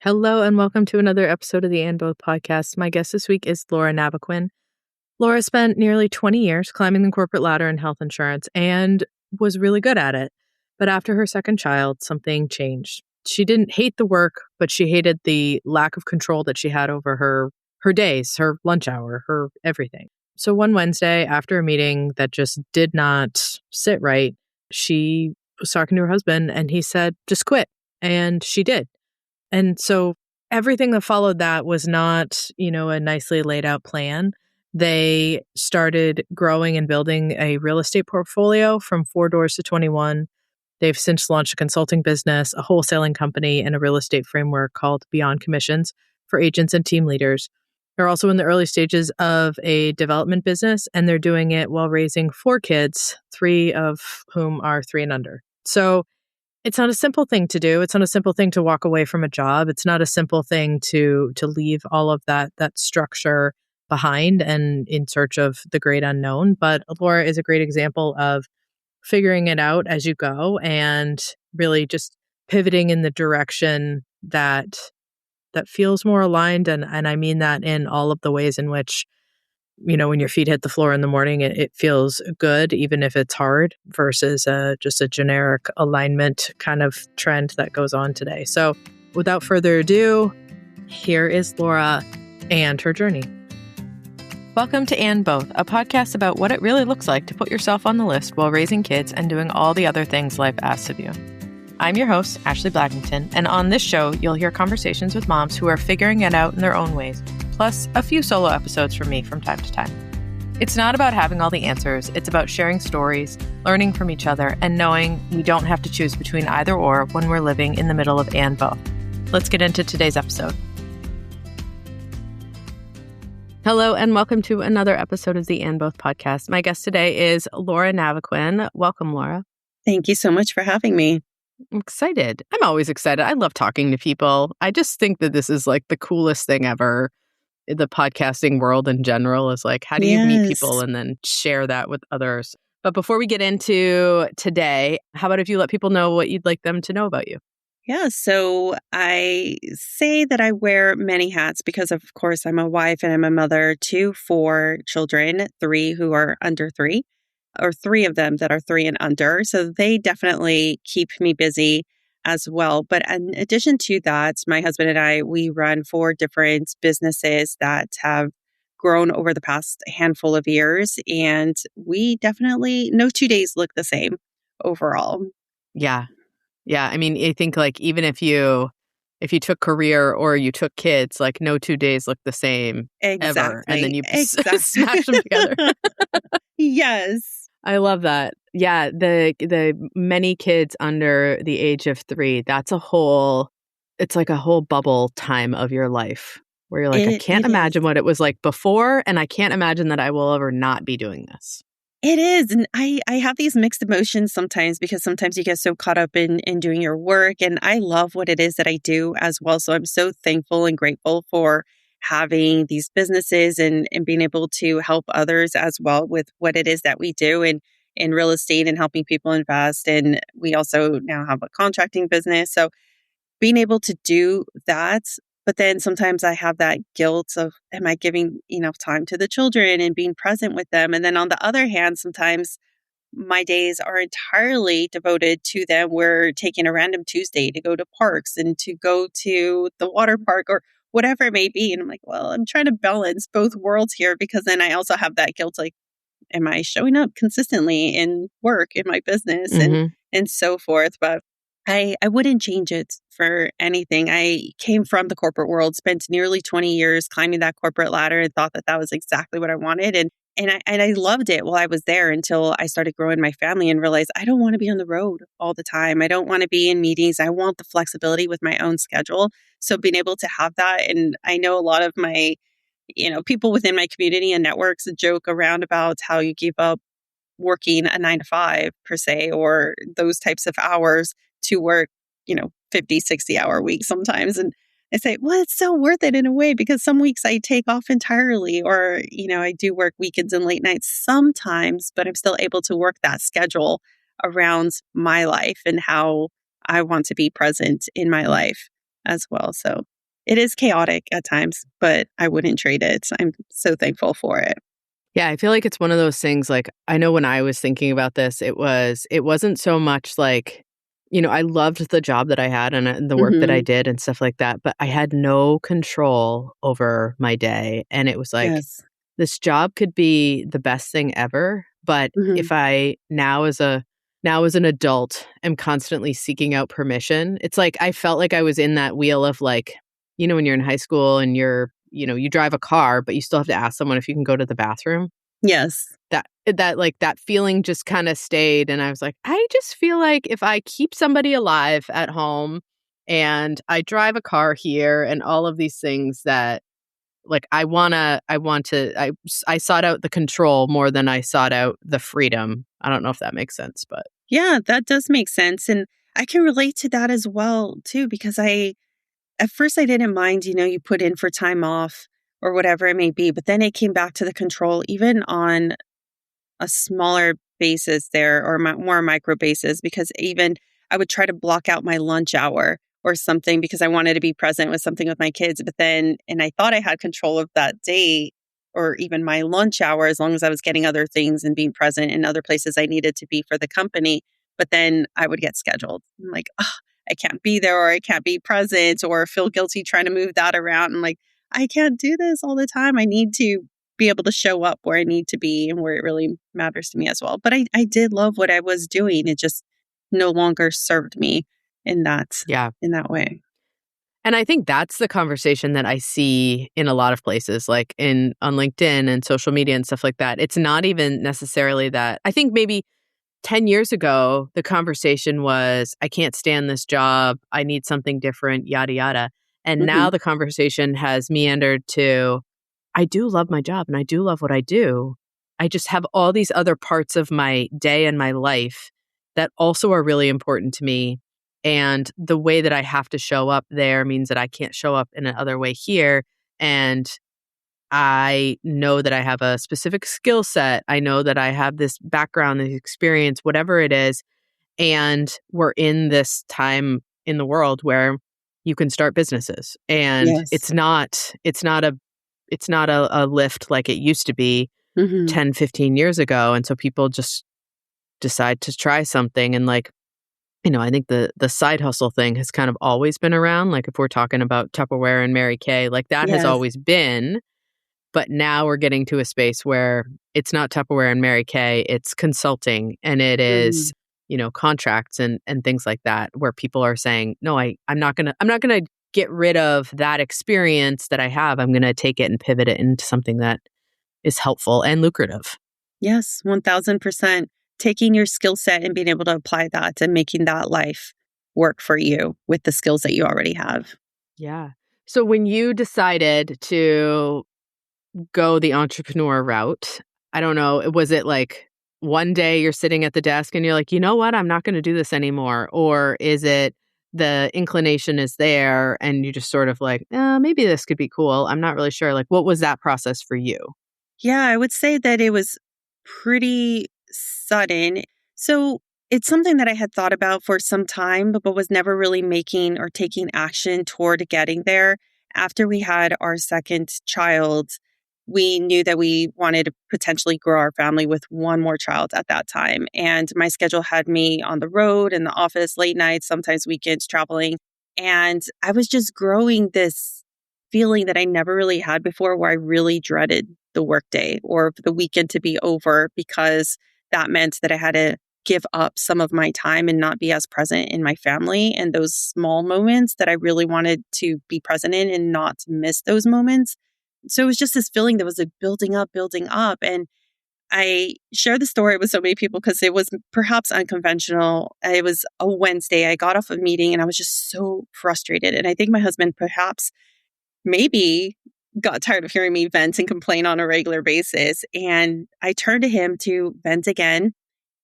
Hello and welcome to another episode of the And Both podcast. My guest this week is Laura Navaquin. Laura spent nearly 20 years climbing the corporate ladder in health insurance and was really good at it. But after her second child, something changed. She didn't hate the work, but she hated the lack of control that she had over her days, her lunch hour, her everything. So one Wednesday, after a meeting that just did not sit right, she was talking to her husband and he said, just quit. And she did. And so everything that followed that was not, a nicely laid out plan. They started growing and building a real estate portfolio from 4 doors to 21. They've since launched a consulting business, a wholesaling company, and a real estate framework called Beyond Commissions for agents and team leaders. They're also in the early stages of a development business, and they're doing it while raising 4 kids, 3 of whom are 3 and under. So it's not a simple thing to do. It's not a simple thing to walk away from a job. It's not a simple thing to leave all of that structure behind and in search of the great unknown. But Laura is a great example of figuring it out as you go and really just pivoting in the direction that feels more aligned. And I mean that in all of the ways in which, when your feet hit the floor in the morning, it feels good, even if it's hard, versus just a generic alignment kind of trend that goes on today. So without further ado, here is Laura and her journey. Welcome to And Both, a podcast about what it really looks like to put yourself on the list while raising kids and doing all the other things life asks of you. I'm your host, Ashley Blackington, and on this show, you'll hear conversations with moms who are figuring it out in their own ways, plus a few solo episodes from me from time to time. It's not about having all the answers. It's about sharing stories, learning from each other, and knowing we don't have to choose between either or when we're living in the middle of and both. Let's get into today's episode. Hello, and welcome to another episode of the And Both podcast. My guest today is Laura Navaquin. Welcome, Laura. Thank you so much for having me. I'm excited. I'm always excited. I love talking to people. I just think that this is like the coolest thing ever. The podcasting world in general is like, how do you meet people and then share that with others? But before we get into today, how about if you let people know what you'd like them to know about you? Yeah, so I say that I wear many hats because, of course, I'm a wife and I'm a mother to 4 children, 3 who are under 3, or 3 of them that are 3 and under. So they definitely keep me busy as well. But in addition to that, my husband and I, we run 4 different businesses that have grown over the past handful of years. And we definitely, no 2 days look the same overall. Yeah. Yeah. I mean, I think like even if you took career or you took kids, like no 2 days look the same ever. And then you smash them together. Yes. I love that. Yeah, the many kids under the age of 3, it's like a whole bubble time of your life where you're like, I can't imagine what it was like before, and I can't imagine that I will ever not be doing this. It is. And I have these mixed emotions sometimes because sometimes you get so caught up in doing your work, and I love what it is that I do as well. So I'm so thankful and grateful for having these businesses and being able to help others as well with what it is that we do in real estate and helping people invest. And we also now have a contracting business. So being able to do that, but then sometimes I have that guilt of, am I giving enough time to the children and being present with them? And then on the other hand, sometimes my days are entirely devoted to them. We're taking a random Tuesday to go to parks and to go to the water park or whatever it may be. And I'm like, well, I'm trying to balance both worlds here because then I also have that guilt, like, am I showing up consistently in work, in my business and so forth? But I wouldn't change it for anything. I came from the corporate world, spent nearly 20 years climbing that corporate ladder and thought that was exactly what I wanted. And I loved it while I was there until I started growing my family and realized I don't want to be on the road all the time. I don't want to be in meetings. I want the flexibility with my own schedule. So being able to have that, and I know a lot of my, people within my community and networks joke around about how you give up working a 9 to 5 per se, or those types of hours to work, 50, 60-hour weeks sometimes. And I say, well, it's so worth it in a way because some weeks I take off entirely or, I do work weekends and late nights sometimes, but I'm still able to work that schedule around my life and how I want to be present in my life as well. So It is chaotic at times, but I wouldn't trade it. I'm so thankful for it. Yeah, I feel like it's one of those things, like, I know when I was thinking about this, it wasn't so much like, I loved the job that I had and the work that I Hmm. did and stuff like that, but I had no control over my day. And it was like, Yes. this job could be the best thing ever, but Hmm. if I now as an adult am constantly seeking out permission, it's like I felt like I was in that wheel of like, when you're in high school and you drive a car, but you still have to ask someone if you can go to the bathroom. Yes. That feeling just kind of stayed, and I was like, I just feel like if I keep somebody alive at home and I drive a car here and all of these things that like I sought out the control more than I sought out the freedom. I don't know if that makes sense, but Yeah, that does make sense. And I can relate to that as well, too, because at first I didn't mind, you put in for time off or whatever it may be, but then it came back to the control, even on a smaller basis there or more micro basis, because even I would try to block out my lunch hour or something because I wanted to be present with something with my kids. But then, and I thought I had control of that day or even my lunch hour as long as I was getting other things and being present in other places I needed to be for the company. But then I would get scheduled. I'm like, oh, I can't be there or I can't be present or feel guilty trying to move that around. I'm like, I can't do this all the time. I need to be able to show up where I need to be and where it really matters to me as well. But I did love what I was doing. It just no longer served me in that yeah. in that way. And I think that's the conversation that I see in a lot of places, like on LinkedIn and social media and stuff like that. It's not even necessarily that. I think maybe 10 years ago, the conversation was, I can't stand this job. I need something different, yada, yada. And Hmm. now the conversation has meandered to, I do love my job and I do love what I do. I just have all these other parts of my day and my life that also are really important to me. And the way that I have to show up there means that I can't show up in another way here. And I know that I have a specific skill set. I know that I have this background, this experience, whatever it is. And we're in this time in the world where you can start businesses. And Yes. it's not a lift like it used to be Hmm. 10, 15 years ago. And so people just decide to try something. And like, I think the side hustle thing has kind of always been around. Like if we're talking about Tupperware and Mary Kay, like that has Yes. always been. But now we're getting to a space where it's not Tupperware and Mary Kay, it's consulting and it is, Hmm. contracts and things like that, where people are saying, no, I'm not gonna get rid of that experience that I have. I'm gonna take it and pivot it into something that is helpful and lucrative. Yes, 1000%. Taking your skill set and being able to apply that and making that life work for you with the skills that you already have. Yeah. So when you decided to go the entrepreneur route, I don't know, was it like one day you're sitting at the desk and you're like, you know what, I'm not going to do this anymore? Or is it the inclination is there and you just sort of like, maybe this could be cool. I'm not really sure. Like, what was that process for you? Yeah, I would say that it was pretty sudden. So it's something that I had thought about for some time, but was never really making or taking action toward getting there. After we had our second child, we knew that we wanted to potentially grow our family with one more child at that time. And my schedule had me on the road, in the office, late nights, sometimes weekends traveling. And I was just growing this feeling that I never really had before where I really dreaded the workday or the weekend to be over because that meant that I had to give up some of my time and not be as present in my family and those small moments that I really wanted to be present in and not miss those moments. So it was just this feeling that was like building up, building up. And I shared the story with so many people because it was perhaps unconventional. It was a Wednesday. I got off a meeting and I was just so frustrated. And I think my husband perhaps maybe got tired of hearing me vent and complain on a regular basis. And I turned to him to vent again.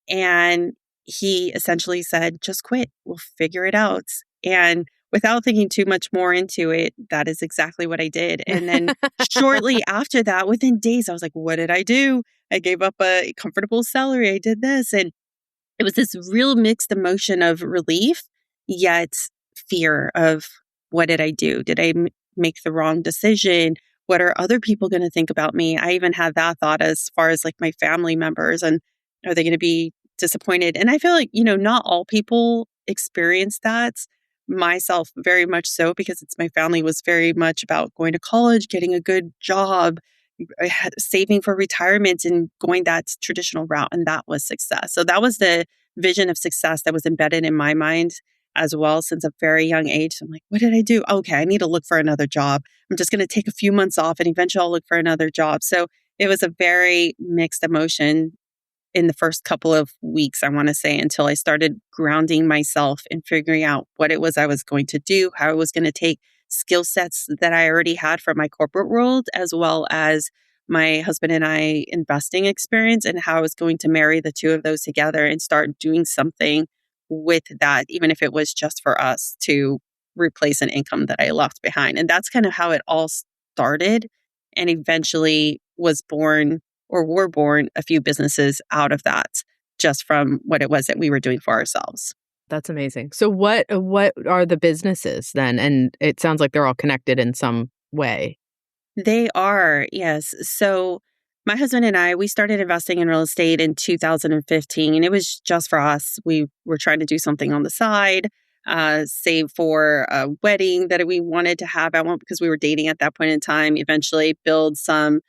And he essentially said, just quit. We'll figure it out. And without thinking too much more into it, that is exactly what I did. And then shortly after that, within days, I was like, what did I do? I gave up a comfortable salary. I did this. And it was this real mixed emotion of relief, yet fear of what did I do? Did I make the wrong decision? What are other people going to think about me? I even had that thought as far as like my family members, and are they going to be disappointed? And I feel like, not all people experience that. Myself, very much so, because my family was very much about going to college, getting a good job, saving for retirement, and going that traditional route. And that was success. So that was the vision of success that was embedded in my mind as well since a very young age. I'm like, what did I do? Okay, I need to look for another job. I'm just going to take a few months off and eventually I'll look for another job. So it was a very mixed emotion in the first couple of weeks, I want to say, until I started grounding myself and figuring out what it was I was going to do, how I was going to take skill sets that I already had from my corporate world, as well as my husband and I investing experience, and how I was going to marry the two of those together and start doing something with that, even if it was just for us to replace an income that I left behind. And that's kind of how it all started, and eventually was born, or were born, a few businesses out of that, just from what it was that we were doing for ourselves. That's amazing. So what are the businesses then? And it sounds like they're all connected in some way. They are, yes. So my husband and I, we started investing in real estate in 2015, and it was just for us. We were trying to do something on the side, save for a wedding that we wanted to have. I won't, because we were dating at that point in time, eventually build some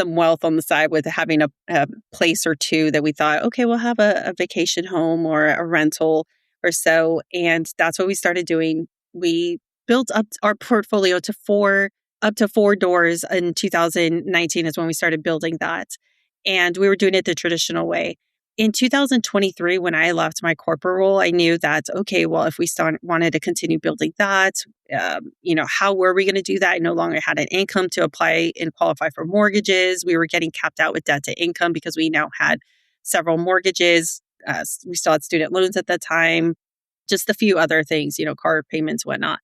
wealth on the side with having a place or two that we thought, okay, we'll have a vacation home or a rental or so. And that's what we started doing. We built up our portfolio to up to four doors in 2019 is when we started building that. And we were doing it the traditional way. In 2023, when I left my corporate role, I knew that, okay, well, if we wanted to continue building that, how were we going to do that? I no longer had an income to apply and qualify for mortgages. We were getting capped out with debt to income because we now had several mortgages. We still had student loans at that time, just a few other things, car payments, whatnot.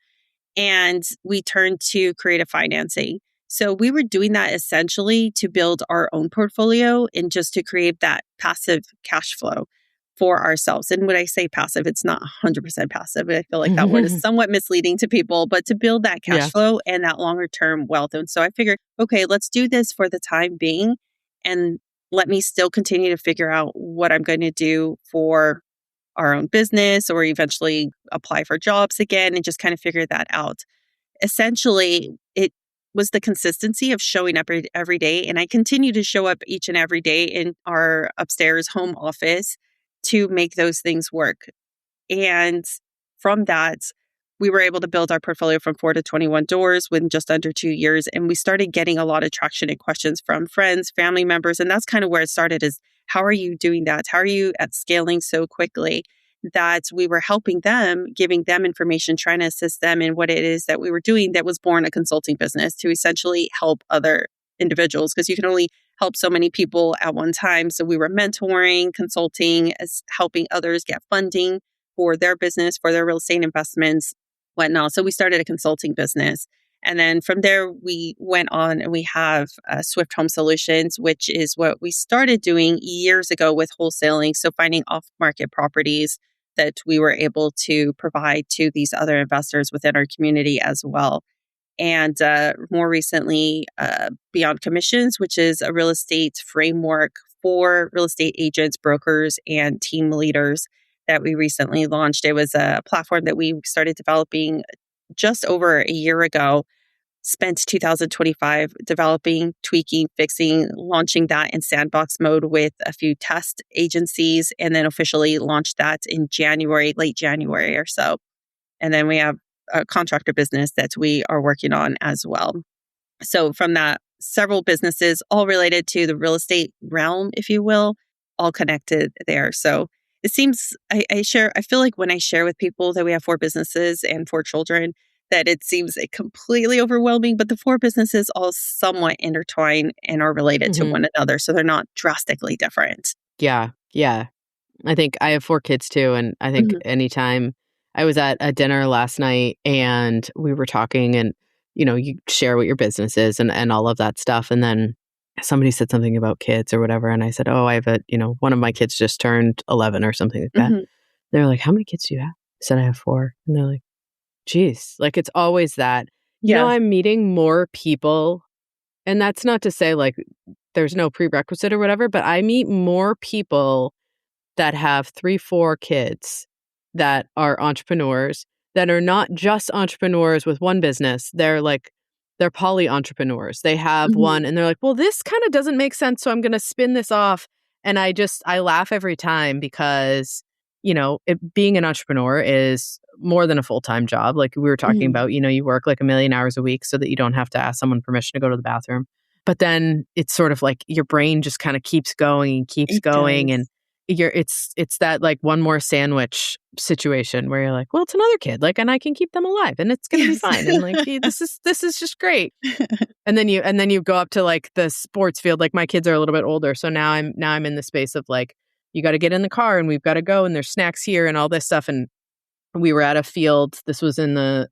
And we turned to creative financing. So we were doing that essentially to build our own portfolio and just to create that passive cash flow for ourselves. And when I say passive, it's not 100% passive. I feel like that word is somewhat misleading to people, but to build that cash flow and that longer term wealth. And so I figured, okay, let's do this for the time being, and let me still continue to figure out what I'm going to do for our own business, or eventually apply for jobs again and just kind of figure that out. Essentially, it was the consistency of showing up every day. And I continue to show up each and every day in our upstairs home office to make those things work. And from that, we were able to build our portfolio from 4 to 21 doors within just under 2 years. And we started getting a lot of traction and questions from friends, family members. And that's kind of where it started, is how are you doing that? How are you at scaling so quickly? That we were helping them, giving them information, trying to assist them in what it is that we were doing, that was born a consulting business to essentially help other individuals, because you can only help so many people at one time. So we were mentoring, consulting, as helping others get funding for their business, for their real estate investments, whatnot. So we started a consulting business. And then from there, we went on and we have Swift Home Solutions, which is what we started doing years ago with wholesaling. So finding off-market properties that we were able to provide to these other investors within our community as well. And more recently, Beyond Commissions, which is a real estate framework for real estate agents, brokers, and team leaders that we recently launched. It was a platform that we started developing just over a year ago, spent 2025 developing, tweaking, fixing, launching that in sandbox mode with a few test agencies, and then officially launched that in January, late January or so. And then we have a contractor business that we are working on as well. So from that, several businesses, all related to the real estate realm, if you will, all connected there. So it seems, I feel like when I share with people that we have 4 businesses and 4 children, that it seems completely overwhelming, but the 4 businesses all somewhat intertwine and are related to one another. So they're not drastically different. Yeah. Yeah. I think I have 4 kids too. And I think anytime I was at a dinner last night and we were talking, and, you share what your business is and all of that stuff. And then somebody said something about kids or whatever. And I said, oh, I have one of my kids just turned 11 or something like that. They're like, how many kids do you have? I said, I have 4. And they're like, geez, like it's always that, Yeah. I'm meeting more people, and that's not to say like there's no prerequisite or whatever, but I meet more people that have 3, 4 kids that are entrepreneurs, that are not just entrepreneurs with one business. They're poly entrepreneurs. They have Mhm. one and they're like, well, this kind of doesn't make sense. So I'm going to spin this off. And I laugh every time because, being an entrepreneur is more than a full-time job. Like we were talking Mhm. about, you work like a million hours a week so that you don't have to ask someone permission to go to the bathroom. But then it's sort of like your brain just kind of keeps going and keeps It going. And does. it's that like one more sandwich situation where you're like, well, it's another kid, like, and I can keep them alive and it's going to be Yes. fine. And like, this is just great. And then you go up to like the sports field. Like my kids are a little bit older. So now I'm in the space of like, you got to get in the car and we've got to go and there's snacks here and all this stuff. And we were at a field. This was in the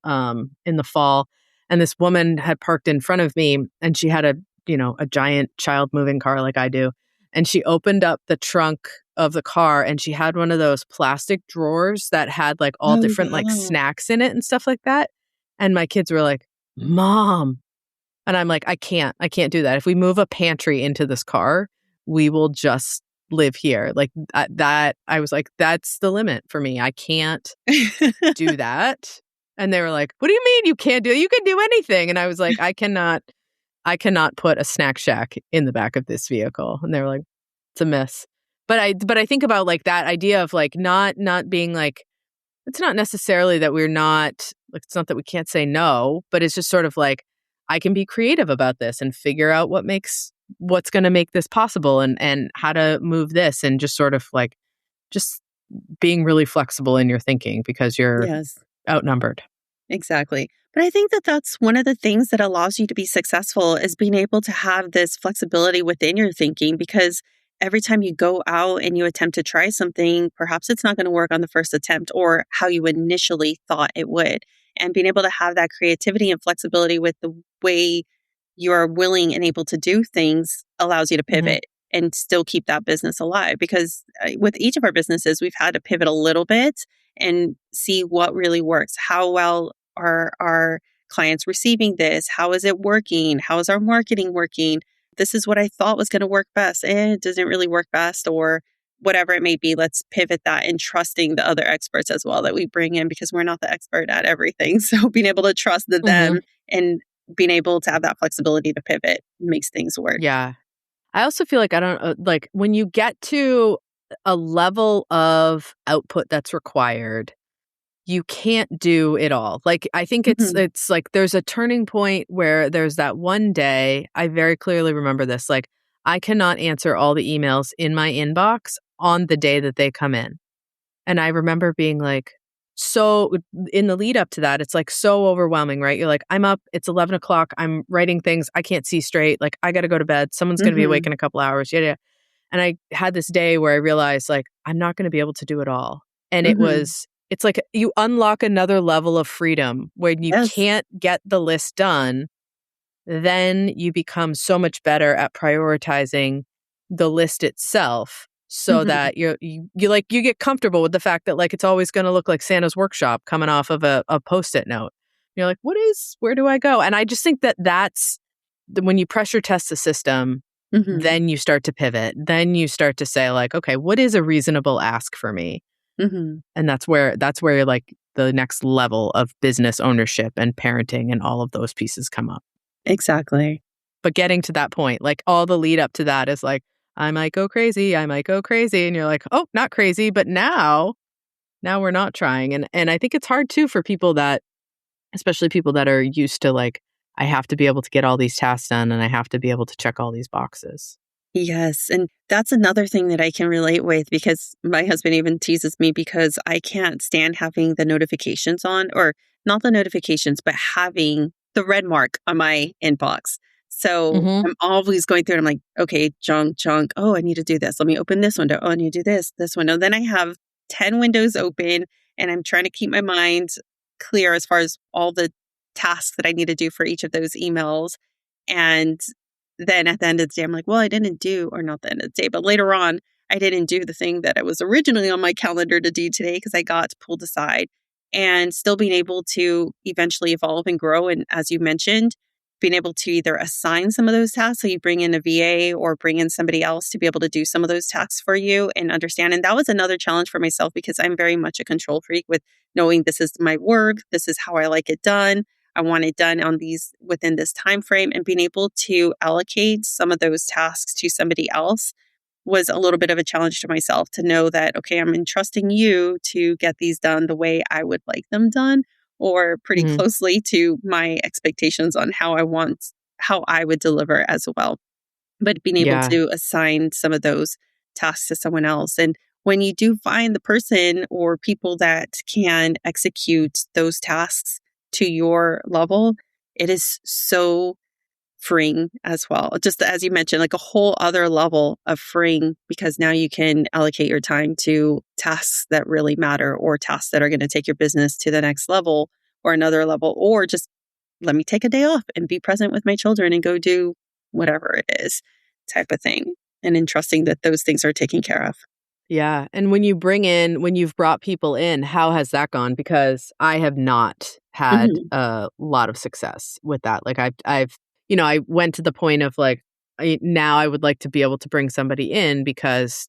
fall, and this woman had parked in front of me, and she had a giant child moving car like I do, and she opened up the trunk of the car, and she had one of those plastic drawers that had like all Oh, different like wow. snacks in it and stuff like that. And my kids were like, "Mom," and I'm like, I can't do that. If we move a pantry into this car, we will just live here. Like that. I was like, that's the limit for me. I can't do that. And they were like, what do you mean you can't do it? You can do anything. And I was like, I cannot put a snack shack in the back of this vehicle. And they were like, it's a miss. But I think about like that idea of like not being like, it's not necessarily that we're not like, it's not that we can't say no, but it's just sort of like, I can be creative about this and figure out what's going to make this possible and how to move this, and just sort of like just being really flexible in your thinking because you're Yes. outnumbered. Exactly. But I think that that's one of the things that allows you to be successful is being able to have this flexibility within your thinking because every time you go out and you attempt to try something, perhaps it's not going to work on the first attempt or how you initially thought it would. And being able to have that creativity and flexibility with the way you are willing and able to do things allows you to Mhm. pivot and still keep that business alive. Because with each of our businesses, we've had to pivot a little bit and see what really works. How well are our clients receiving this? How is it working? How is our marketing working? This is what I thought was going to work best. It doesn't really work best, or whatever it may be. Let's pivot that and trusting the other experts as well that we bring in because we're not the expert at everything. So being able to trust them Mhm. and being able to have that flexibility to pivot makes things work. Yeah. I also feel like I don't like when you get to a level of output that's required, you can't do it all. Like I think it's Hmm. it's like there's a turning point where there's that one day, I very clearly remember this, like I cannot answer all the emails in my inbox on the day that they come in. And I remember being like, so in the lead up to that, it's like so overwhelming, right? You're like, I'm up, it's 11 o'clock, I'm writing things, I can't see straight, like I got to go to bed, someone's going to be awake Hmm. in a couple hours, yeah, yeah. And I had this day where I realized like, I'm not going to be able to do it all. And Hmm. it's like you unlock another level of freedom when you Yes. can't get the list done, then you become so much better at prioritizing the list itself so Hmm. that you get comfortable with the fact that like it's always going to look like Santa's workshop coming off of a post-it note. You're like, where do I go? And I just think that when you pressure test the system, Hmm. then you start to pivot. Then you start to say like, okay, what is a reasonable ask for me? Hmm. And that's where like the next level of business ownership and parenting and all of those pieces come up. Exactly. But getting to that point, like all the lead up to that is like, I might go crazy, I might go crazy. And you're like, oh, not crazy, but now we're not trying. And I think it's hard too for people that, especially people that are used to like, I have to be able to get all these tasks done and I have to be able to check all these boxes. Yes. And that's another thing that I can relate with because my husband even teases me because I can't stand having the notifications on, or not the notifications, but having the red mark on my inbox. So Mm-hmm. I'm always going through and I'm like, okay, junk, junk. Oh, I need to do this. Let me open this window. Oh, I need to do this window. Then I have 10 windows open and I'm trying to keep my mind clear as far as all the tasks that I need to do for each of those emails. And then at the end of the day, I'm like, well, I didn't do, or not the end of the day, but later on, I didn't do the thing that I was originally on my calendar to do today because I got pulled aside. and still being able to eventually evolve and grow. And as you mentioned, being able to either assign some of those tasks, so you bring in a VA or bring in somebody else to be able to do some of those tasks for you and understand. And that was another challenge for myself because I'm very much a control freak with knowing this is my work, this is how I like it done. I want it done on these within this time frame, and being able to allocate some of those tasks to somebody else was a little bit of a challenge to myself to know that, okay, I'm entrusting you to get these done the way I would like them done, or pretty Mhm. closely to my expectations on how I would deliver as well. But being able Yeah. to assign some of those tasks to someone else. And when you do find the person or people that can execute those tasks to your level, it is so freeing as well. Just as you mentioned, like a whole other level of freeing because now you can allocate your time to tasks that really matter or tasks that are going to take your business to the next level or another level, or just let me take a day off and be present with my children and go do whatever it is type of thing. And entrusting that those things are taken care of. Yeah. And when you've brought people in, how has that gone? Because I have not had Mhm. a lot of success with that. Like I went to the point of like, now I would like to be able to bring somebody in because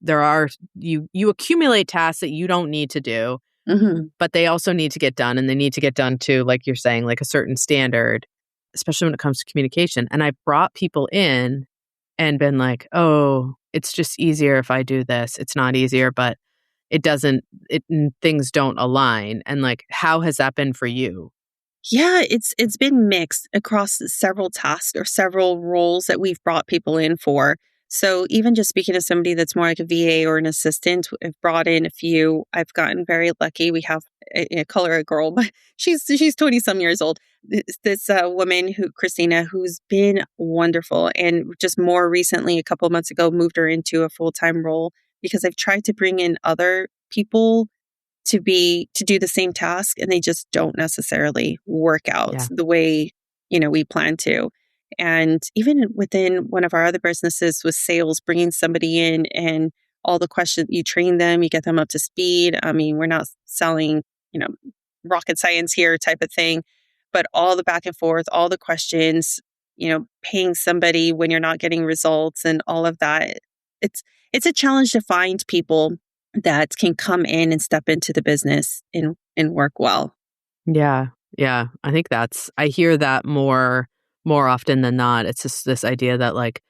you accumulate tasks that you don't need to do, Mhm. but they also need to get done, and they need to get done to, like you're saying, like a certain standard, especially when it comes to communication. And I brought people in and been like, "Oh, it's just easier if I do this. It's not easier, but things don't align." And like, how has that been for you? Yeah, it's been mixed across several tasks or several roles that we've brought people in for. So even just speaking to somebody that's more like a VA or an assistant, I've brought in a few. I've gotten very lucky. We have call her a girl, but she's 20 some years old. This woman who Christina, who's been wonderful, and just more recently, a couple of months ago, moved her into a full-time role because I've tried to bring in other people to do the same task, and they just don't necessarily work out Yeah. the way, we plan to. And even within one of our other businesses with sales, bringing somebody in and all the questions, you train them, you get them up to speed. I mean, we're not selling, you know, rocket science here type of thing, but all the back and forth, all the questions, paying somebody when you're not getting results and all of that. It's it's a challenge to find people that can come in and step into the business and work well. Yeah. Yeah. I hear that more often than not. It's just this idea that like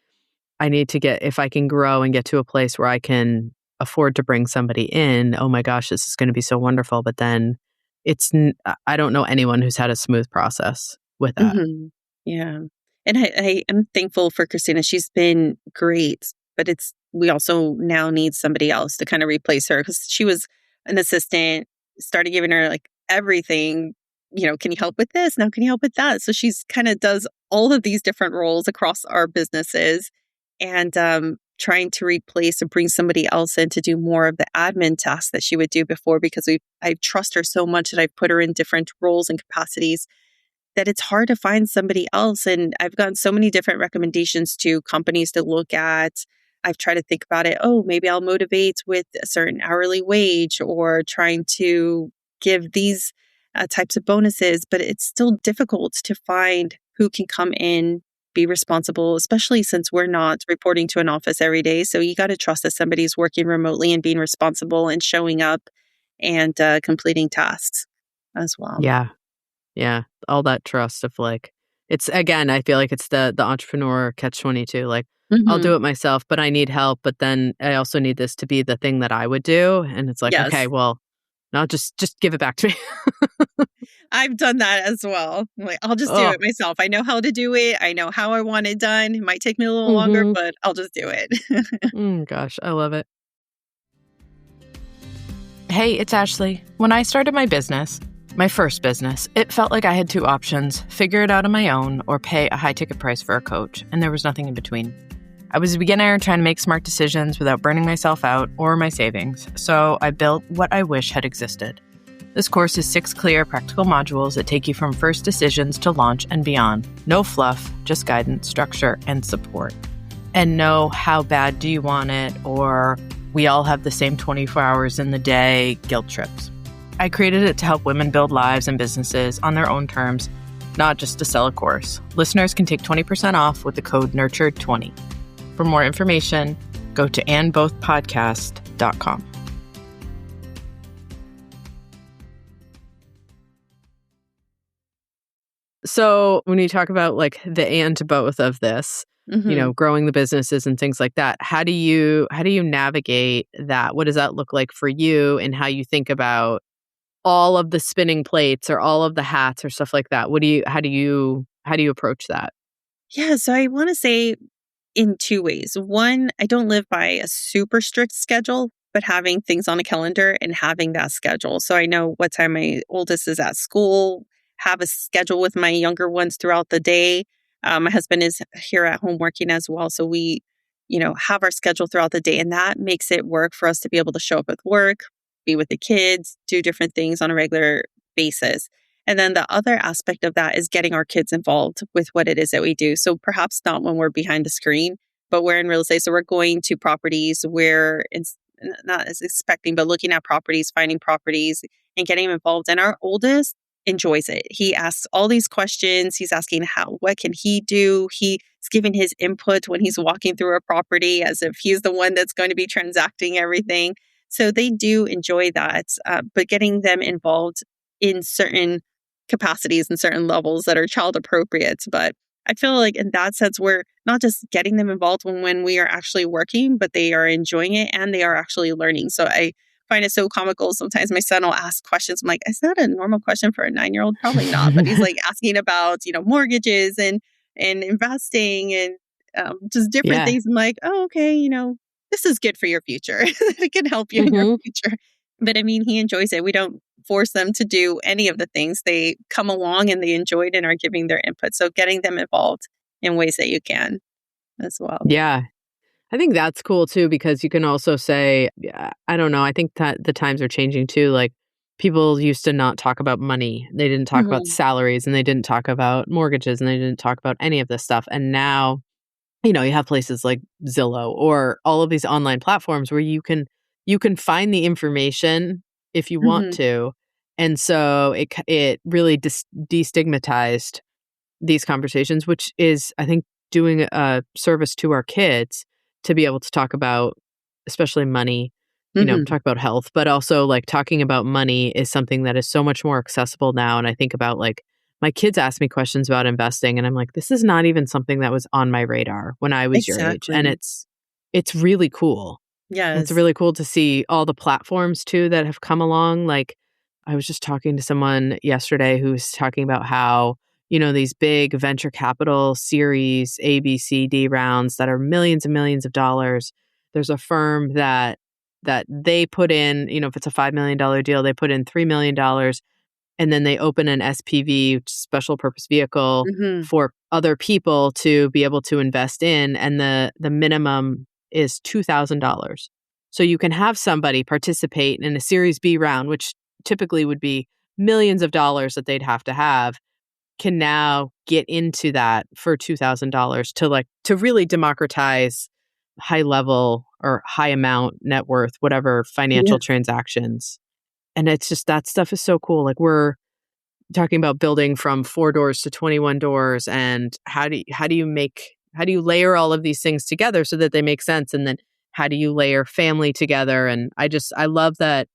I need to get if I can grow and get to a place where I can afford to bring somebody in, oh my gosh, this is going to be so wonderful. But then I don't know anyone who's had a smooth process with that. Mhm. Yeah. And I am thankful for Christina. She's been great, but we also now need somebody else to kind of replace her because she was an assistant, started giving her like everything. Can you help with this? Now, can you help with that? So she's kind of does all of these different roles across our businesses and trying to replace or bring somebody else in to do more of the admin tasks that she would do before because I trust her so much that I've put her in different roles and capacities that it's hard to find somebody else. And I've gotten so many different recommendations to companies to look at. I've tried to think about it. Oh, maybe I'll motivate with a certain hourly wage or trying to give these types of bonuses, but it's still difficult to find who can come in, be responsible, especially since we're not reporting to an office every day. So you got to trust that somebody's working remotely and being responsible and showing up and completing tasks as well. Yeah. Yeah. All that trust of like, it's again, I feel like it's the entrepreneur catch 22. Like, I'll do Hmm. it myself, but I need help. But then I also need this to be the thing that I would do. And it's like, okay, Yes. well, no, just give it back to me. I've done that as well. I'm like, I'll just do Oh, it myself. I know how to do it. I know how I want it done. It might take me a little longer, mm-hmm. but I'll just do it. Gosh, I love it. Hey, it's Ashley. When I started my first business, it felt like I had two options: figure it out on my own or pay a high ticket price for a coach, and there was nothing in between. I was a beginner trying to make smart decisions without burning myself out or my savings, so I built what I wish had existed. This course is 6 clear, practical modules that take you from first decisions to launch and beyond. No fluff, just guidance, structure, and support. And no how bad do you want it or we all have the same 24 hours in the day guilt trips. I created it to help women build lives and businesses on their own terms, not just to sell a course. Listeners can take 20% off with the code NURTURED20. For more information, go to andbothpodcast.com. So when you talk about like the and both of this, growing the businesses and things like that, how do you navigate that? What does that look like for you, and how you think about all of the spinning plates or all of the hats or stuff like that? How do you approach that? Yeah, so I want to say in two ways. One, I don't live by a super strict schedule, but having things on a calendar and having that schedule. So I know what time my oldest is at school, have a schedule with my younger ones throughout the day. My husband is here at home working as well. So we, have our schedule throughout the day, and that makes it work for us to be able to show up at work, be with the kids, do different things on a regular basis. And then the other aspect of that is getting our kids involved with what it is that we do. So perhaps not when we're behind the screen, but we're in real estate. So we're going to properties where it's not as expecting, but looking at properties, finding properties and getting involved. And our oldest enjoys it. He asks all these questions. He's asking what can he do? He's giving his input when he's walking through a property as if he's the one that's going to be transacting everything. So they do enjoy that, but getting them involved in certain capacities and certain levels that are child appropriate. But I feel like in that sense, we're not just getting them involved when we are actually working, but they are enjoying it and they are actually learning. So I find it so comical. Sometimes my son will ask questions. I'm like, is that a normal question for a 9-year-old? Probably not. But he's like asking about, mortgages and investing and just different things. I'm like, oh, okay, this is good for your future. It can help you in your future. But I mean, he enjoys it. We don't force them to do any of the things. They come along and they enjoy it and are giving their input. So getting them involved in ways that you can as well. Yeah. I think that's cool too, because you can also say, I don't know, I think that the times are changing too. Like people used to not talk about money. They didn't talk about salaries, and they didn't talk about mortgages, and they didn't talk about any of this stuff. And now, you have places like Zillow or all of these online platforms where you can find the information if you want to. And so it really destigmatized these conversations, which is, I think, doing a service to our kids to be able to talk about, especially money, talk about health, but also like talking about money is something that is so much more accessible now. And I think about like my kids ask me questions about investing, and I'm like, this is not even something that was on my radar when I was your age. And it's really cool. Yes. It's really cool to see all the platforms too that have come along. Like I was just talking to someone yesterday who was talking about how, these big venture capital series, A, B, C, D rounds that are millions and millions of dollars. There's a firm that they put in, if it's a $5 million deal, they put in $3 million, and then they open an SPV, which is special purpose vehicle, for other people to be able to invest in. And the minimum is $2,000. So you can have somebody participate in a Series B round, which typically would be millions of dollars that they'd have to have, can now get into that for $2,000 to really democratize high level or high amount net worth, whatever financial transactions. And it's just, that stuff is so cool. Like we're talking about building from 4 doors to 21 doors, and how do you layer all of these things together so that they make sense? And then how do you layer family together? And I love that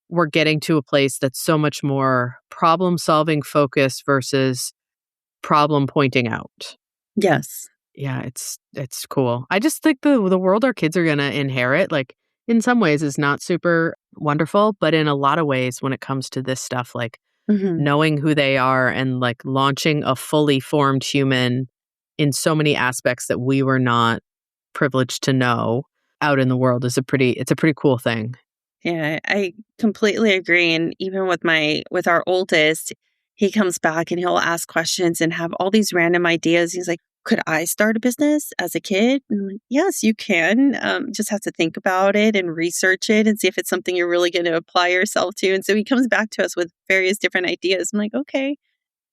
we're getting to a place that's so much more problem solving focused versus problem pointing out. Yes. Yeah, it's cool. I just think the world our kids are going to inherit, like in some ways is not super wonderful, but in a lot of ways when it comes to this stuff, like knowing who they are and like launching a fully formed human in so many aspects that we were not privileged to know out in the world is a pretty cool thing. Yeah, I completely agree. And even with our oldest, he comes back and he'll ask questions and have all these random ideas. He's like, could I start a business as a kid? And I'm like, yes, you can. Just have to think about it and research it and see if it's something you're really going to apply yourself to. And so he comes back to us with various different ideas. I'm like, okay,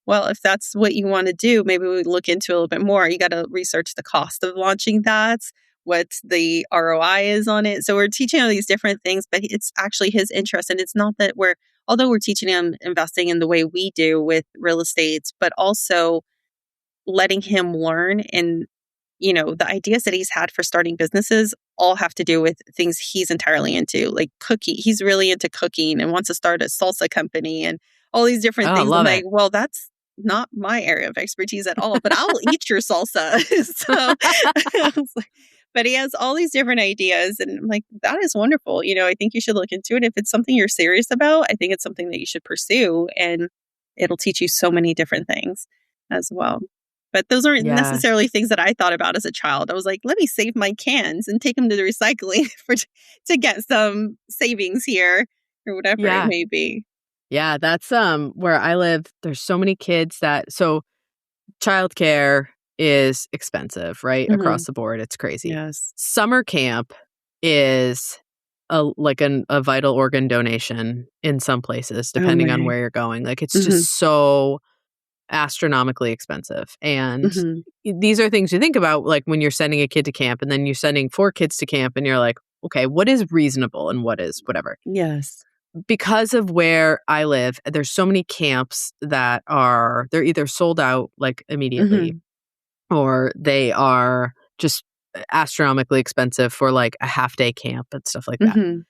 well, if that's what you want to do, maybe we look into it a little bit more. You got to research the cost of launching that, what the ROI is on it. So we're teaching all these different things, but it's actually his interest. And it's not that we're although we're teaching him investing in the way we do with real estate, but also letting him learn. And, the ideas that he's had for starting businesses all have to do with things he's entirely into, like cooking. He's really into cooking and wants to start a salsa company and all these different Oh, things. I'm love like, it. well, that's not my area of expertise at all, but I'll eat your salsa. So I was like, but he has all these different ideas. And I'm like, that is wonderful. I think you should look into it. If it's something you're serious about, I think it's something that you should pursue. And it'll teach you so many different things as well. But those aren't Yeah. necessarily things that I thought about as a child. I was like, let me save my cans and take them to the recycling to get some savings here or whatever it Yeah. may be. Yeah. That's where I live. There's so many kids so childcare is expensive, right? Hmm. Across the board. It's crazy. Yes. Summer camp is a vital organ donation in some places, Oh depending on my. where you're going. Like it's Hmm. just so astronomically expensive. And Hmm. these are things you think about, like when you're sending a kid to camp and then you're sending 4 kids to camp and you're like, okay, what is reasonable and what is whatever? Yes. Because of where I live, there's so many camps that they're either sold out like immediately Hmm. or they are just astronomically expensive for like a half-day camp and stuff like that. Hmm.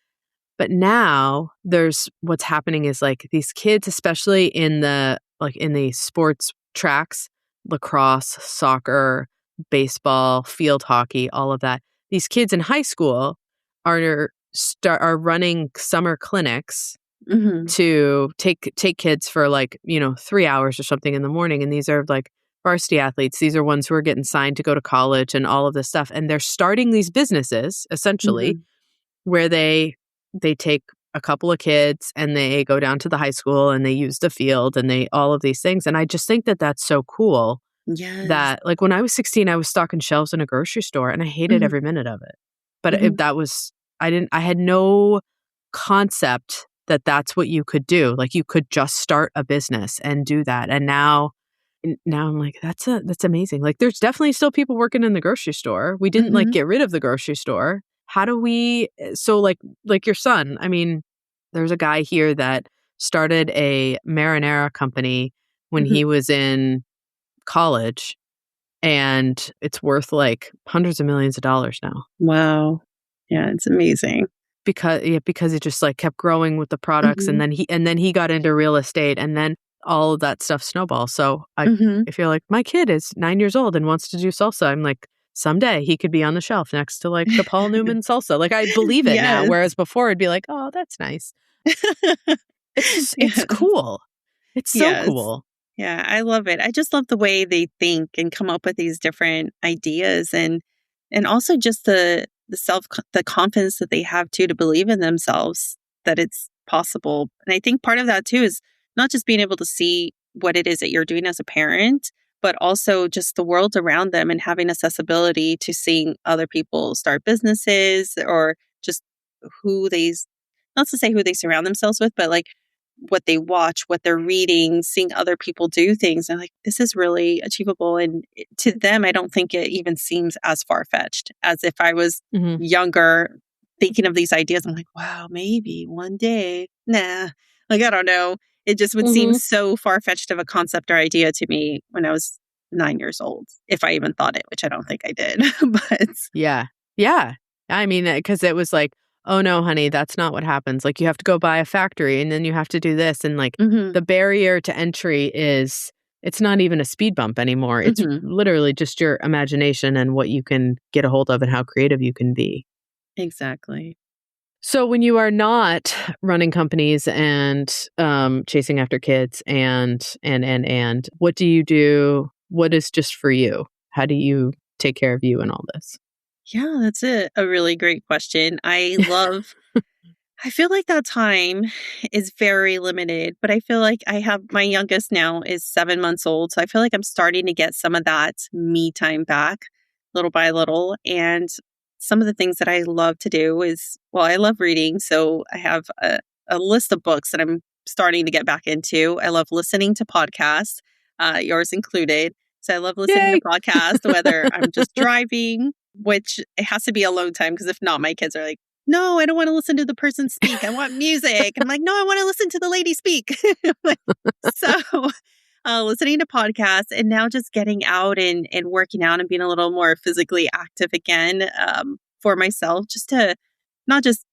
But now what's happening is like these kids, especially in the sports tracks, lacrosse, soccer, baseball, field hockey, all of that. These kids in high school are running summer clinics Hmm. to take kids for 3 hours or something in the morning. And these are like varsity athletes. These are ones who are getting signed to go to college and all of this stuff. And they're starting these businesses essentially Hmm. where they take a couple of kids and they go down to the high school and they use the field and they all of these things. And I just think that that's so cool Yes. that like when I was 16, I was stocking shelves in a grocery store and I hated Hmm. every minute of it. But Hmm. I had no concept that that's what you could do. Like you could just start a business and do that. And now I'm like, that's amazing. Like there's definitely still people working in the grocery store. We didn't like Hmm. get rid of the grocery store. How do we so like your son, I mean, there's a guy here that started a marinara company when Hmm. he was in college and it's worth like hundreds of millions of dollars now Wow. Yeah, it's amazing. because he just like kept growing with the products and Hmm. then he got into real estate and then all of that stuff snowballs. So Hmm. I feel like my kid is 9 years old and wants to do salsa. I'm like, someday he could be on the shelf next to like the Paul Newman salsa. Like I believe it now, Yes. whereas before it'd be like, oh, that's nice. It's Yes. cool. It's so Yes. cool. Yeah, I love it. I just love the way they think and come up with these different ideas and also just the confidence that they have too to believe in themselves that it's possible. And I think part of that too is not just being able to see what it is that you're doing as a parent, but also just the world around them and having accessibility to seeing other people start businesses or just who they not to say who they surround themselves with, but like what they watch, what they're reading, seeing other people do things. And like, this is really achievable. And to them, I don't think it even seems as far fetched as if I was Hmm. younger thinking of these ideas. I'm like, wow, maybe one day. Nah, like, I don't know. It just would seem Hmm. so far fetched of a concept or idea to me when I was 9 years old, if I even thought it, which I don't think I did. But Yeah. Yeah. I mean, because it was like, oh no, honey, that's not what happens. Like you have to go buy a factory and then you have to do this. And like hmm. the barrier to entry it's not even a speed bump anymore. It's Hmm. literally just your imagination and what you can get a hold of and how creative you can be. Exactly. So when you are not running companies and chasing after kids and what do you do? What is just for you? How do you take care of you in all this? Yeah, that's a really great question. I feel like that time is very limited, but I feel like I have my youngest now is 7 months old. So I feel like I'm starting to get some of that me time back little by little. And some of the things that I love to do is, well, I love reading. So I have a list of books that I'm starting to get back into. I love listening to podcasts, yours included. So I love listening to Yay! podcasts, whether I'm just driving, which it has to be alone time because if not, my kids are like, no, I don't want to listen to the person speak. I want music. And I'm like, no, I want to listen to the lady speak. Like, so listening to podcasts and now just getting out and working out and being a little more physically active again for myself, just to not just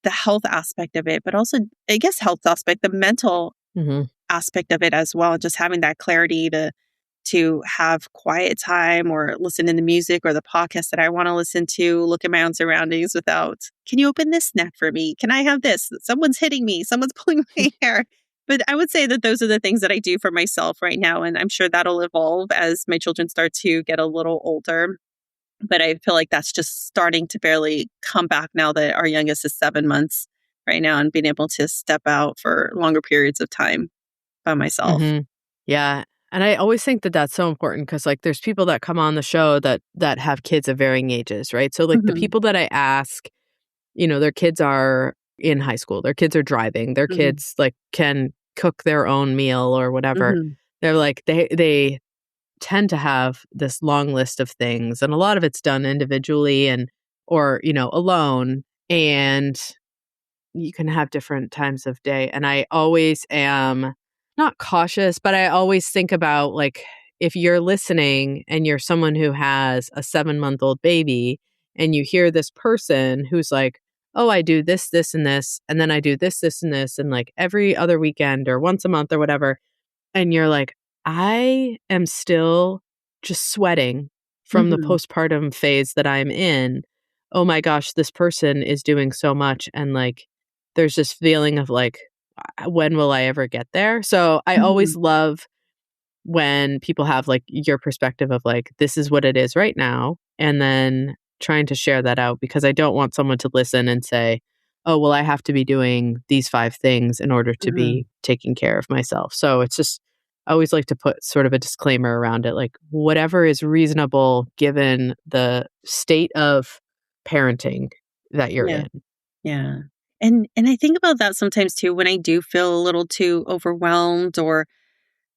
the health aspect of it, but also, I guess, health aspect, the mental Hmm. aspect of it as well. Just having that clarity to have quiet time or listen to the music or the podcast that I want to listen to, look at my own surroundings without, can you open this snack for me? Can I have this? Someone's hitting me. Someone's pulling my hair. But I would say that those are the things that I do for myself right now. And I'm sure that'll evolve as my children start to get a little older. But I feel like that's just starting to barely come back now that our youngest is 7 months right now, and being able to step out for longer periods of time by myself. Hmm. Yeah. And I always think that that's so important because like there's people that come on the show that have kids of varying ages, right? So like the Hmm. people that I ask, their kids are in high school, their kids are driving, their Hmm. kids like can cook their own meal or whatever. Hmm. They're like they tend to have this long list of things, and a lot of it's done individually and or alone, and you can have different times of day. And I always am not cautious, but I always think about like if you're listening and you're someone who has a 7-month-old baby and you hear this person who's like, oh, I do this, and this, and then I do this, and this, and like every other weekend or once a month or whatever. And you're like, I am still just sweating from the Hmm. postpartum phase that I'm in. Oh my gosh, this person is doing so much. And like, there's this feeling of like, when will I ever get there? So I Hmm. always love when people have like your perspective of like, this is what it is right now. And then trying to share that out because I don't want someone to listen and say, oh, well, I have to be doing these 5 things in order to Hmm. be taking care of myself. So it's just, I always like to put sort of a disclaimer around it, like whatever is reasonable given the state of parenting that you're Yeah. in. Yeah. And I think about that sometimes too when I do feel a little too overwhelmed or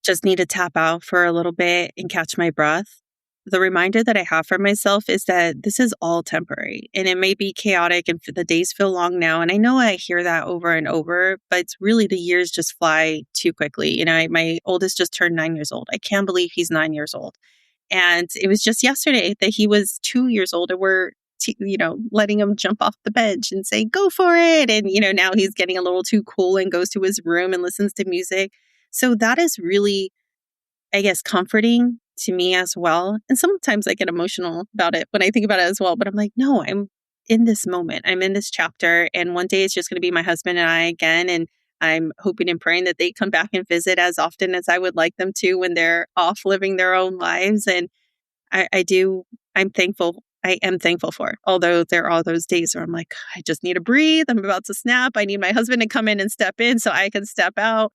just need to tap out for a little bit and catch my breath. The reminder that I have for myself is that this is all temporary and it may be chaotic and the days feel long now. And I know I hear that over and over, but it's really the years just fly too quickly. My oldest just turned 9 years old. I can't believe he's 9 years old. And it was just yesterday that he was 2 years old and letting him jump off the bench and say, go for it. And, now he's getting a little too cool and goes to his room and listens to music. So that is really, I guess, comforting to me as well. And sometimes I get emotional about it when I think about it as well. But I'm like, no, I'm in this moment. I'm in this chapter. And one day it's just going to be my husband and I again. And I'm hoping and praying that they come back and visit as often as I would like them to when they're off living their own lives. And I do, I'm thankful. I am thankful for it. Although there are those days where I'm like, I just need to breathe. I'm about to snap. I need my husband to come in and step in so I can step out.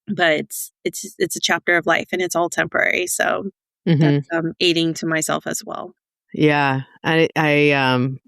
But it's a chapter of life and it's all temporary. So that's Hmm. aiding to myself as well. Yeah. I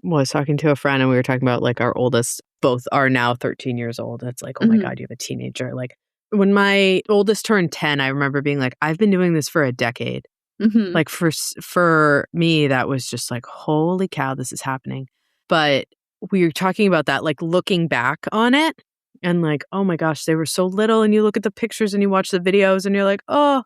was talking to a friend and we were talking about like our oldest both are now 13 years old. It's like, oh my Hmm. God, you have a teenager. Like when my oldest turned 10, I remember being like, I've been doing this for a decade. Hmm. Like for me, that was just like, holy cow, this is happening. But we were talking about that, like looking back on it and like, oh my gosh, they were so little. And you look at the pictures and you watch the videos and you're like, oh,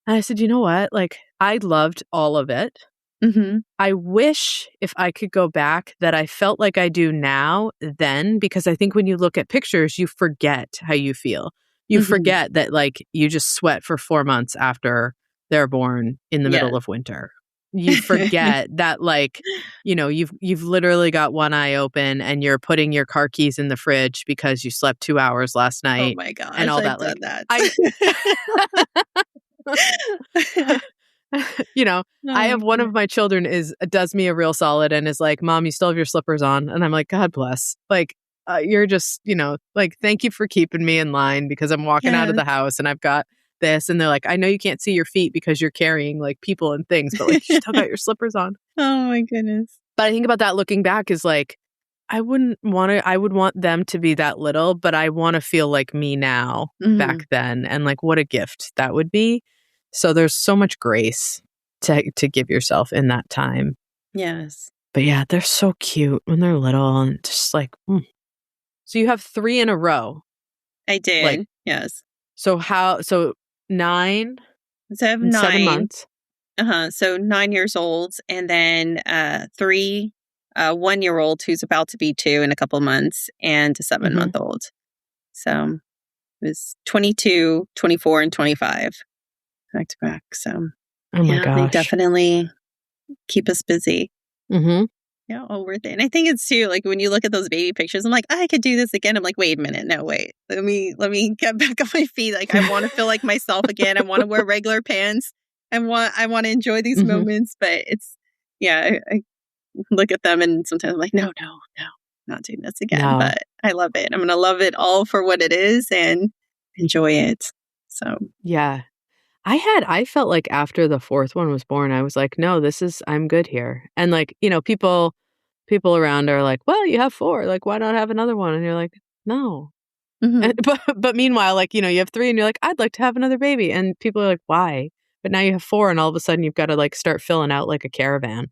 and I said, you know what? Like I loved all of it. Hmm. I wish if I could go back that I felt like I do now then, because I think when you look at pictures, you forget how you feel. You Hmm. forget that like you just sweat for 4 months after they're born in the Yeah. middle of winter. You forget that like, you've literally got one eye open and you're putting your car keys in the fridge because you slept 2 hours last Oh night my and gosh, all I've that. done Like that. I you know, Oh I my have one goodness. of my children does me a real solid and is like, "Mom, you still have your slippers on." And I'm like, "God bless." Like, you're just, like, "Thank you for keeping me in line because I'm walking out of Yes. the house and I've got this." And they're like, "I know you can't see your feet because you're carrying like people and things, but like you still got your slippers on." Oh my goodness. But I think about that looking back is like, I would want them to be that little, but I want to feel like me now Hmm. back then. And like, what a gift that would be. So there's so much grace to give yourself in that time. Yes. But yeah, they're so cute when they're little and just like, So you have 3 in a row. I did. Like, yes. so 9 So I have and 7 9. months. So 9 years old, and then 3 1-year-old who's about to be 2 in a couple months, and a 7-month-old. So it was 22, 24, and 25 back to back. So Oh my they gosh. definitely keep us busy. Mm-hmm. Yeah, all worth it. And I think it's too, like, when you look at those baby pictures, I'm like, I could do this again. I'm like, wait a minute, no, wait. Let me get back on my feet. Like, I want to feel like myself again. I want to wear regular pants. I want to enjoy these moments. But it's, I look at them and sometimes I'm like, no, not doing this again. No. But I love it. I'm gonna love it all for what it is and enjoy it. So Yeah. I felt like after the 4th one was born, I was like, no, I'm good here. And like, people around are like, well, you have 4, like, why not have another one? And you're like, no. And, but meanwhile, like, you have 3 and you're like, I'd like to have another baby. And people are like, why? But now you have 4 and all of a sudden you've got to like start filling out like a caravan.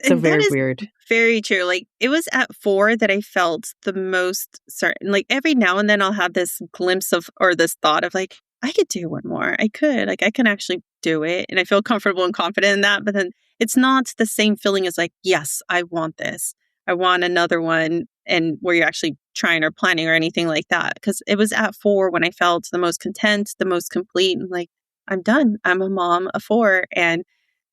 So and that very is weird. very true. Like, it was at 4 that I felt the most certain. Like, every now and then I'll have this glimpse of, or this thought of, like, I could do one more. I could. Like, I can actually do it. And I feel comfortable and confident in that. But then it's not the same feeling as, like, yes, I want this. I want another one. And where you're actually trying or planning or anything like that. Because it was at 4 when I felt the most content, the most complete. And like, I'm done. I'm a mom of 4. And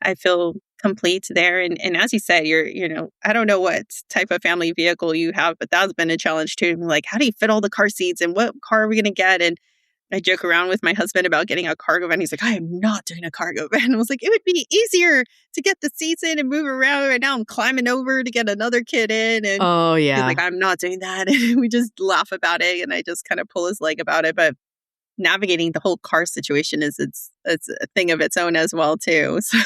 I feel complete there. And as you said, I don't know what type of family vehicle you have, but that's been a challenge too. Like, how do you fit all the car seats and what car are we going to get? And I joke around with my husband about getting a cargo van. He's like, I am not doing a cargo van. I was like, it would be easier to get the seats in and move around. Right now I'm climbing over to get another kid in. And Oh, yeah. he's like, I'm not doing that. And we just laugh about it. And I just kind of pull his leg about it. But navigating the whole car situation it's a thing of its own as well too. So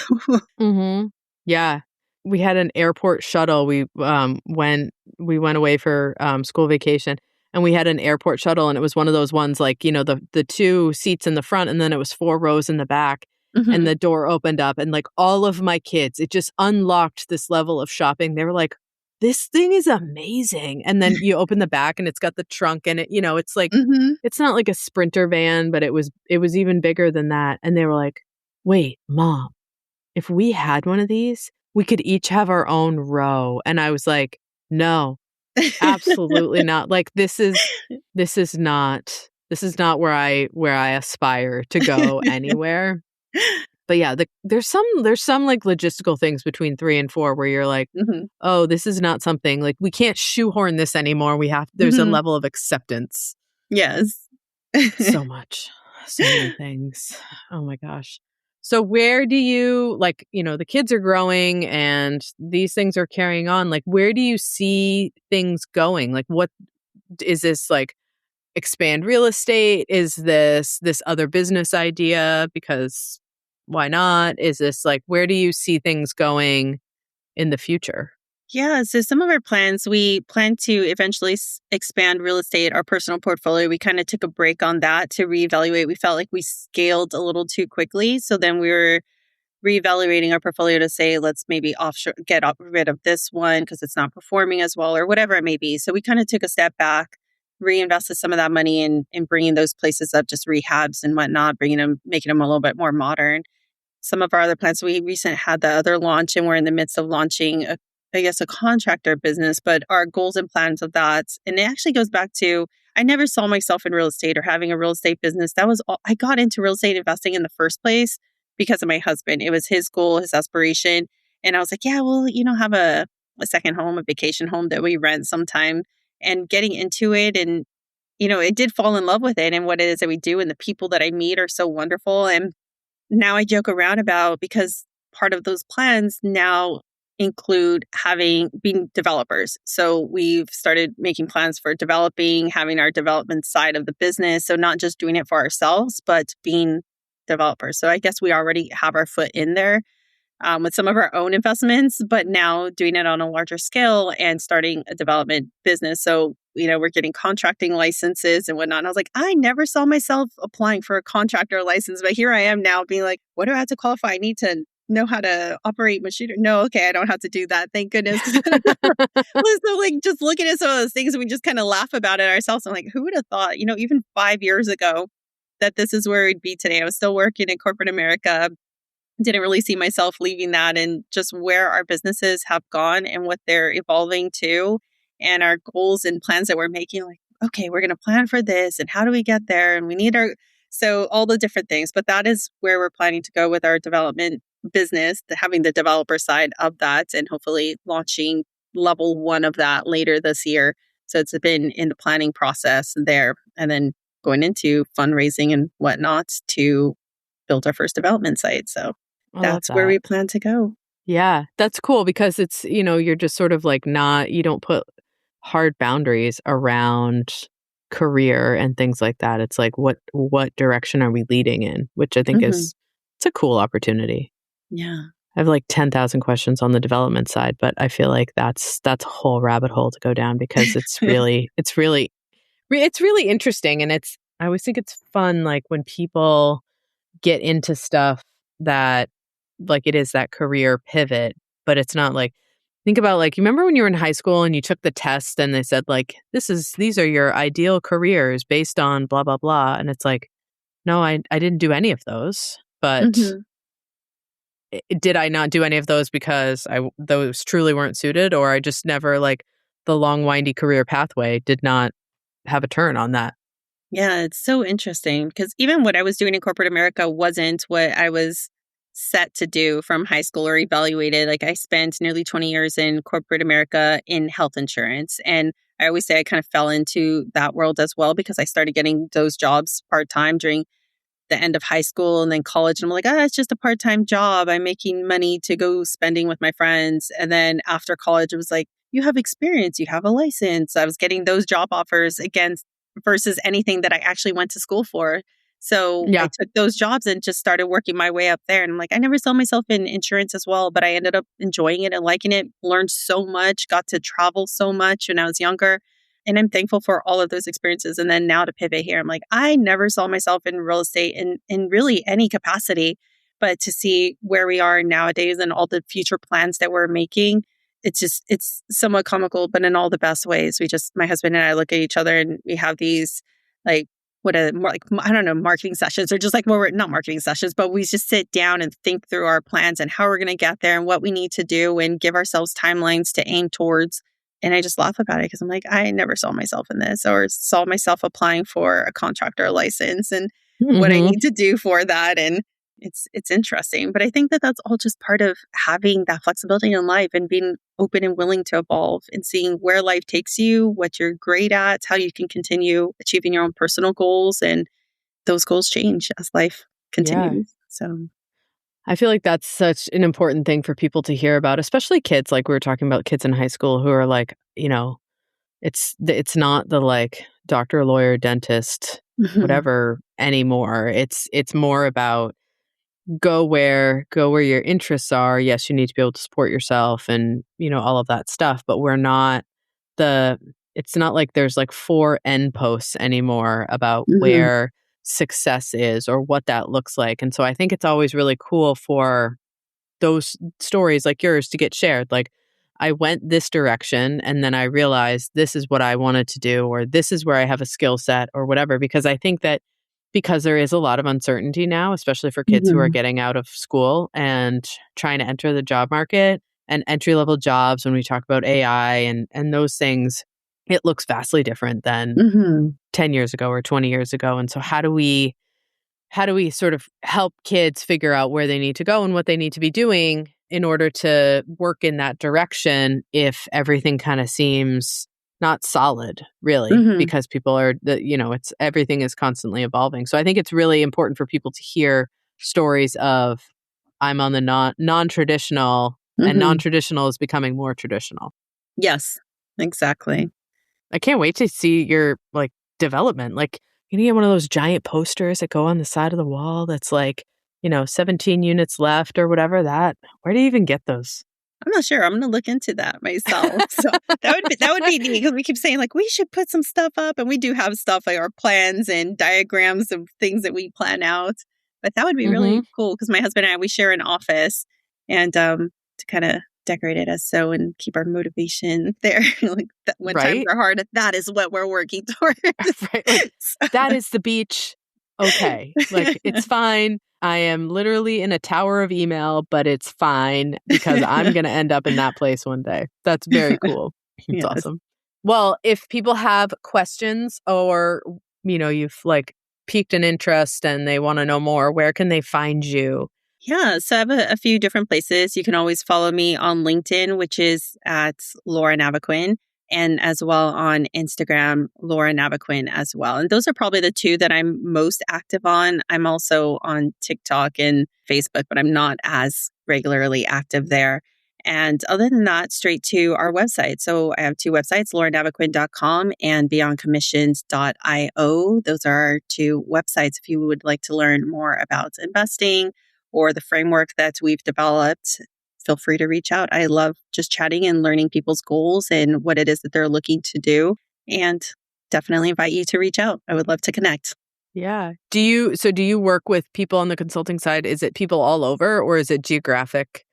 Yeah. We had an airport shuttle. We went away for school vacation, and we had an airport shuttle, and it was one of those ones like, the 2 seats in the front, and then it was 4 rows in the back. And the door opened up, and like all of my kids, it just unlocked this level of shopping. They were like, this thing is amazing. And then you open the back and it's got the trunk in it. It's like, it's not like a Sprinter van, but it was even bigger than that. And they were like, wait, Mom, if we had one of these, we could each have our own row. And I was like, no, absolutely not. Like, this is not where I aspire to go anywhere. But yeah, there's some like logistical things between 3 and 4 where you're like, oh, this is not something like we can't shoehorn this anymore. There's a level of acceptance. Yes. So many things. Oh my gosh. So where do you the kids are growing and these things are carrying on. Like, where do you see things going? Like, what is this like? Expand real estate? Is this other business idea? Because why not? Is this like, where do you see things going in the future? Yeah, so some of our plans, we plan to eventually expand real estate, our personal portfolio. We kind of took a break on that to reevaluate. We felt like we scaled a little too quickly. So then we were reevaluating our portfolio to say, let's maybe rid of this one because it's not performing as well or whatever it may be. So we kind of took a step back, reinvested some of that money in bringing those places up, just rehabs and whatnot, making them a little bit more modern. Some of our other plans, we recently had the other launch and we're in the midst of launching a contractor business, but our goals and plans of that. And it actually goes back to, I never saw myself in real estate or having a real estate business. That was all, I got into real estate investing in the first place because of my husband. It was his goal, his aspiration. And I was like, yeah, well, have a second home, a vacation home that we rent sometime, and getting into it. And, it did fall in love with it and what it is that we do. And the people that I meet are so wonderful. And now I joke around about, because part of those plans now include being developers. So we've started making plans for having our development side of the business. So not just doing it for ourselves, but being developers. So I guess we already have our foot in there with some of our own investments, but now doing it on a larger scale and starting a development business. So, we're getting contracting licenses and whatnot. And I was like, I never saw myself applying for a contractor license, but here I am now being like, what do I have to qualify? I need to know how to operate machinery. No, okay, I don't have to do that. Thank goodness. 'Cause so like just looking at some of those things and we just kind of laugh about it ourselves. I'm like, who would have thought, even 5 years ago that this is where we'd be today? I was still working in corporate America, didn't really see myself leaving that, and just where our businesses have gone and what they're evolving to and our goals and plans that we're making. Like, okay, we're going to plan for this and how do we get there? And we need so all the different things, but that is where we're planning to go with our development business, having the developer side of that and hopefully launching level 1 of that later this year. So it's been in the planning process there and then going into fundraising and whatnot to build our first development site. So I love that's where that. we plan to go. Yeah, that's cool because it's, you're just sort of like you don't put hard boundaries around career and things like that. It's like, what direction are we leading in? Which I think Hmm. it's a cool opportunity. Yeah. I have like 10,000 questions on the development side, but I feel like that's a whole rabbit hole to go down because it's really interesting. And I always think it's fun, like when people get into stuff that like it is that career pivot, but it's not like, think about like, you remember when you were in high school and you took the test and they said like, these are your ideal careers based on blah, blah, blah. And it's like, no, I didn't do any of those, but Hmm. did I not do any of those because those truly weren't suited, or I just never like the long windy career pathway did not have a turn on that. Yeah, it's so interesting because even what I was doing in corporate America wasn't what I was set to do from high school or evaluated. Like I spent nearly 20 years in corporate America in health insurance. And I always say I kind of fell into that world as well because I started getting those jobs part time during the end of high school and then college. And I'm like, it's just a part-time job. I'm making money to go spending with my friends. And then after college, it was like, you have experience, you have a license. I was getting those job offers against versus anything that I actually went to school for. So I Yeah. took those jobs and just started working my way up there. And I'm like, I never saw myself in insurance as well, but I ended up enjoying it and liking it, learned so much, got to travel so much when I was younger. And I'm thankful for all of those experiences. And then now to pivot here, I'm like, I never saw myself in real estate in really any capacity. But to see where we are nowadays and all the future plans that we're making, it's somewhat comical, but in all the best ways. My husband and I look at each other and we have these like, more like, I don't know, marketing sessions or just like more, not marketing sessions, but we just sit down and think through our plans and how we're going to get there and what we need to do and give ourselves timelines to aim towards. And I just laugh about it because I'm like, I never saw myself in this or saw myself applying for a contractor license and what I Hmm. need to do for that. And it's interesting. But I think that that's all just part of having that flexibility in life and being open and willing to evolve and seeing where life takes you, what you're great at, how you can continue achieving your own personal goals. And those goals change as life Yeah. continues. So, I feel like that's such an important thing for people to hear about, especially kids. Like we were talking about kids in high school who are like, it's not the like doctor, lawyer, dentist, mhm, whatever anymore. It's more about go where your interests are. Yes, you need to be able to support yourself and, all of that stuff, but the it's not like there's like 4 end posts anymore about mhm, where success is or what that looks like. And so I think it's always really cool for those stories like yours to get shared. Like, I went this direction and then I realized this is what I wanted to do, or this is where I have a skill set or whatever. Because I think that because there is a lot of uncertainty now, especially for kids who are mhm, getting out of school and trying to enter the job market and entry level jobs, when we talk about AI and those things, it looks vastly different than mhm, 10 years ago or 20 years ago. And so how do we sort of help kids figure out where they need to go and what they need to be doing in order to work in that direction if everything kind of seems not solid, really, mhm, because people are it's everything is constantly evolving. So I think it's really important for people to hear stories of, I'm on the non-traditional, and mhm. non-traditional is becoming more traditional. Yes, exactly. I can't wait to see your like development. Like, you need one of those giant posters that go on the side of the wall that's like, 17 units left or whatever. Where do you even get those? I'm not sure. I'm gonna look into that myself. So that would be neat because we keep saying like we should put some stuff up, and we do have stuff like our plans and diagrams of things that we plan out. But that would be Mm-hmm. really cool because my husband and I we share an office, and to kind of decorate it as so and keep our motivation there. Like that when times Right? are hard, that is what we're working towards. Right? Like, that is the beach. Okay. Like, it's fine. I am literally in a tower of email, but it's fine because I'm going to end up in that place one day. That's very cool. It's Yes. awesome. Well, if people have questions or, you've like piqued an interest and they want to know more, where can they find you? Yeah, so I have a few different places. You can always follow me on LinkedIn, which is at Laura Navaquin, and as well on Instagram, Laura Navaquin as well. And those are probably the two that I'm most active on. I'm also on TikTok and Facebook, but I'm not as regularly active there. And other than that, straight to our website. So I have two websites, lauranavaquin.com and beyondcommissions.io. Those are our two websites if you would like to learn more about investing or the framework that we've developed. Feel free to reach out. I love just chatting and learning people's goals and what it is that they're looking to do. And definitely invite you to reach out. I would love to connect. Yeah. Do you work with people on the consulting side? Is it people all over or is it geographically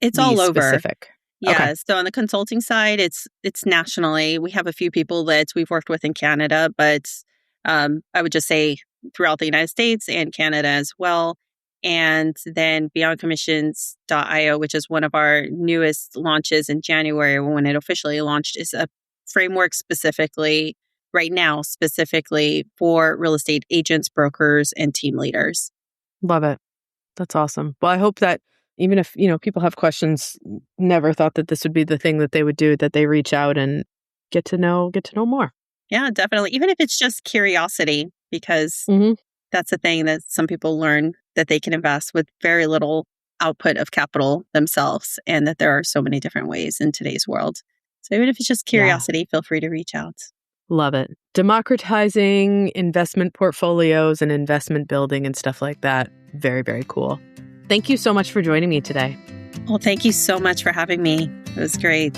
It's all over. specific? Yeah. Okay. So on the consulting side, it's nationally. We have a few people that we've worked with in Canada, but I would just say throughout the United States and Canada as well. And then beyondcommissions.io, which is one of our newest launches in January when it officially launched, is a framework specifically for real estate agents, brokers, and team leaders. Love it. That's awesome. Well, I hope that even if, people have questions, never thought that this would be the thing that they would do, that they reach out and get to know more. Yeah, definitely. Even if it's just curiosity, because that's the thing that some people learn, that they can invest with very little output of capital themselves, and that there are so many different ways in today's world. So even if it's just curiosity, feel free to reach out. Love it. Democratizing investment portfolios and investment building and stuff like that. Very, very cool. Thank you so much for joining me today. Well, thank you so much for having me. It was great.